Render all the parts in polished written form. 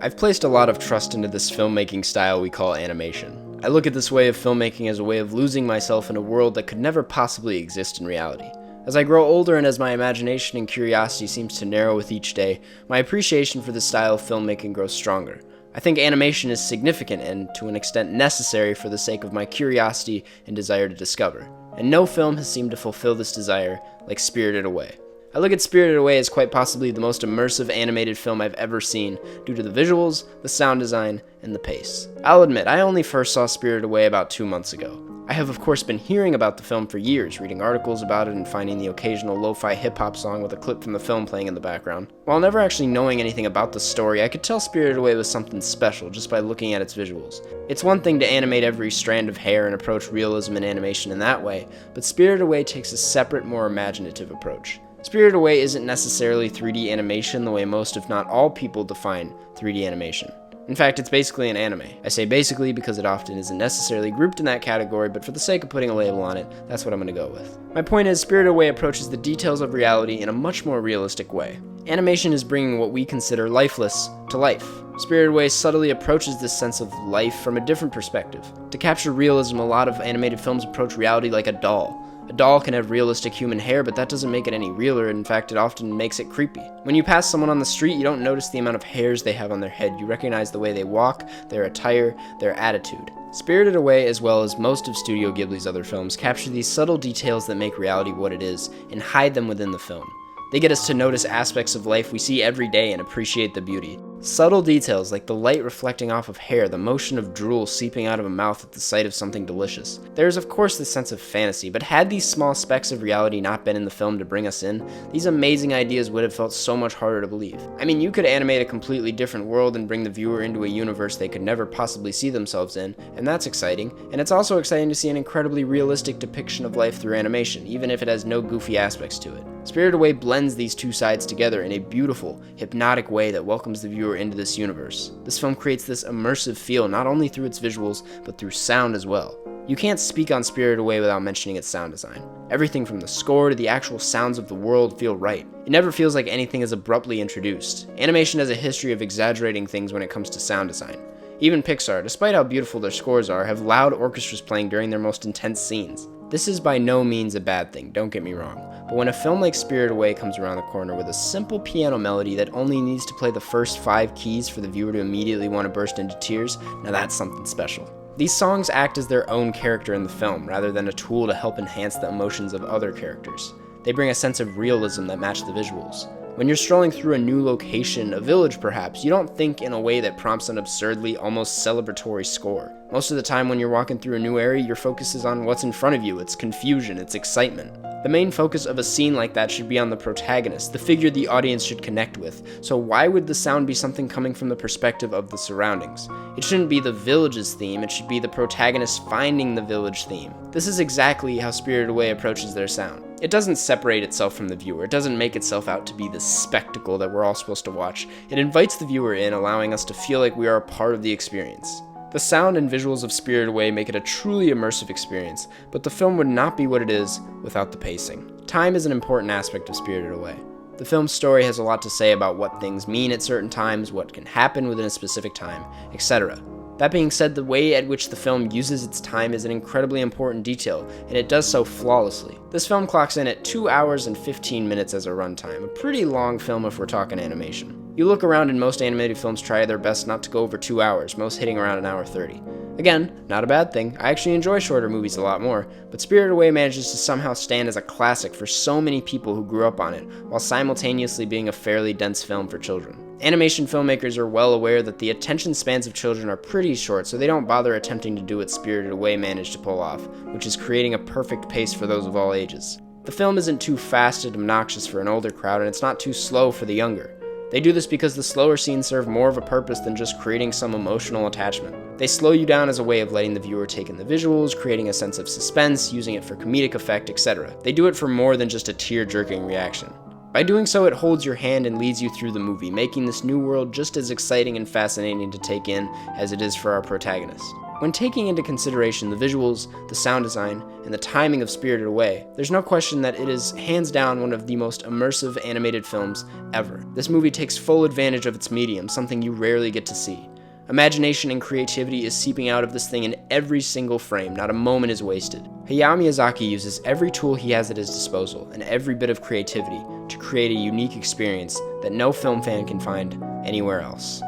I've placed a lot of trust into this filmmaking style we call animation. I look at this way of filmmaking as a way of losing myself in a world that could never possibly exist in reality. As I grow older and as my imagination and curiosity seems to narrow with each day, my appreciation for this style of filmmaking grows stronger. I think animation is significant and, to an extent, necessary for the sake of my curiosity and desire to discover. And no film has seemed to fulfill this desire like Spirited Away. I look at Spirited Away as quite possibly the most immersive animated film I've ever seen due to the visuals, the sound design, and the pace. I'll admit, I only first saw Spirited Away about 2 months ago. I have of course been hearing about the film for years, reading articles about it and finding the occasional lo-fi hip-hop song with a clip from the film playing in the background. While never actually knowing anything about the story, I could tell Spirited Away was something special just by looking at its visuals. It's one thing to animate every strand of hair and approach realism in animation in that way, but Spirited Away takes a separate, more imaginative approach. Spirited Away isn't necessarily 3D animation the way most, if not all, people define 3D animation. In fact, it's basically an anime. I say basically because it often isn't necessarily grouped in that category, but for the sake of putting a label on it, that's what I'm going to go with. My point is, Spirited Away approaches the details of reality in a much more realistic way. Animation is bringing what we consider lifeless to life. Spirited Away subtly approaches this sense of life from a different perspective. To capture realism, a lot of animated films approach reality like a doll. A doll can have realistic human hair, but that doesn't make it any realer. In fact, it often makes it creepy. When you pass someone on the street, you don't notice the amount of hairs they have on their head. You recognize the way they walk, their attire, their attitude. Spirited Away, as well as most of Studio Ghibli's other films, capture these subtle details that make reality what it is and hide them within the film. They get us to notice aspects of life we see every day and appreciate the beauty. Subtle details like the light reflecting off of hair, the motion of drool seeping out of a mouth at the sight of something delicious. There is of course this sense of fantasy, but had these small specks of reality not been in the film to bring us in, these amazing ideas would have felt so much harder to believe. I mean, you could animate a completely different world and bring the viewer into a universe they could never possibly see themselves in, and that's exciting. And it's also exciting to see an incredibly realistic depiction of life through animation, even if it has no goofy aspects to it. Spirited Away blends these two sides together in a beautiful, hypnotic way that welcomes the viewer into this universe. This film creates this immersive feel not only through its visuals, but through sound as well. You can't speak on Spirited Away without mentioning its sound design. Everything from the score to the actual sounds of the world feel right. It never feels like anything is abruptly introduced. Animation has a history of exaggerating things when it comes to sound design. Even Pixar, despite how beautiful their scores are, have loud orchestras playing during their most intense scenes. This is by no means a bad thing, don't get me wrong, but when a film like Spirited Away comes around the corner with a simple piano melody that only needs to play the first 5 keys for the viewer to immediately want to burst into tears, now that's something special. These songs act as their own character in the film, rather than a tool to help enhance the emotions of other characters. They bring a sense of realism that match the visuals. When you're strolling through a new location, a village perhaps, you don't think in a way that prompts an absurdly, almost celebratory score. Most of the time when you're walking through a new area, your focus is on what's in front of you, it's confusion, it's excitement. The main focus of a scene like that should be on the protagonist, the figure the audience should connect with, so why would the sound be something coming from the perspective of the surroundings? It shouldn't be the village's theme, it should be the protagonist finding the village theme. This is exactly how Spirited Away approaches their sound. It doesn't separate itself from the viewer, it doesn't make itself out to be this spectacle that we're all supposed to watch. It invites the viewer in, allowing us to feel like we are a part of the experience. The sound and visuals of Spirited Away make it a truly immersive experience, but the film would not be what it is without the pacing. Time is an important aspect of Spirited Away. The film's story has a lot to say about what things mean at certain times, what can happen within a specific time, etc. That being said, the way at which the film uses its time is an incredibly important detail, and it does so flawlessly. This film clocks in at 2 hours and 15 minutes as a runtime, a pretty long film if we're talking animation. You look around and most animated films try their best not to go over 2 hours, most hitting around 1 hour 30. Again, not a bad thing, I actually enjoy shorter movies a lot more, but Spirited Away manages to somehow stand as a classic for so many people who grew up on it, while simultaneously being a fairly dense film for children. Animation filmmakers are well aware that the attention spans of children are pretty short, so they don't bother attempting to do what Spirited Away managed to pull off, which is creating a perfect pace for those of all ages. The film isn't too fast and obnoxious for an older crowd, and it's not too slow for the younger. They do this because the slower scenes serve more of a purpose than just creating some emotional attachment. They slow you down as a way of letting the viewer take in the visuals, creating a sense of suspense, using it for comedic effect, etc. They do it for more than just a tear-jerking reaction. By doing so, it holds your hand and leads you through the movie, making this new world just as exciting and fascinating to take in as it is for our protagonist. When taking into consideration the visuals, the sound design, and the timing of Spirited Away, there's no question that it is hands down one of the most immersive animated films ever. This movie takes full advantage of its medium, something you rarely get to see. Imagination and creativity is seeping out of this thing in every single frame, not a moment is wasted. Hayao Miyazaki uses every tool he has at his disposal and every bit of creativity to create a unique experience that no film fan can find anywhere else.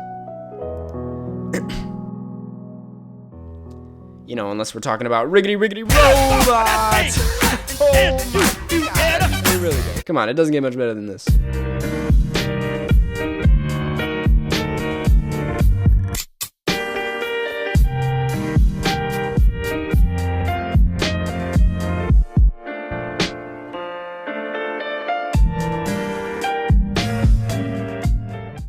You know, unless we're talking about riggedy robots! Oh my god, they really go. Come on, it doesn't get much better than this.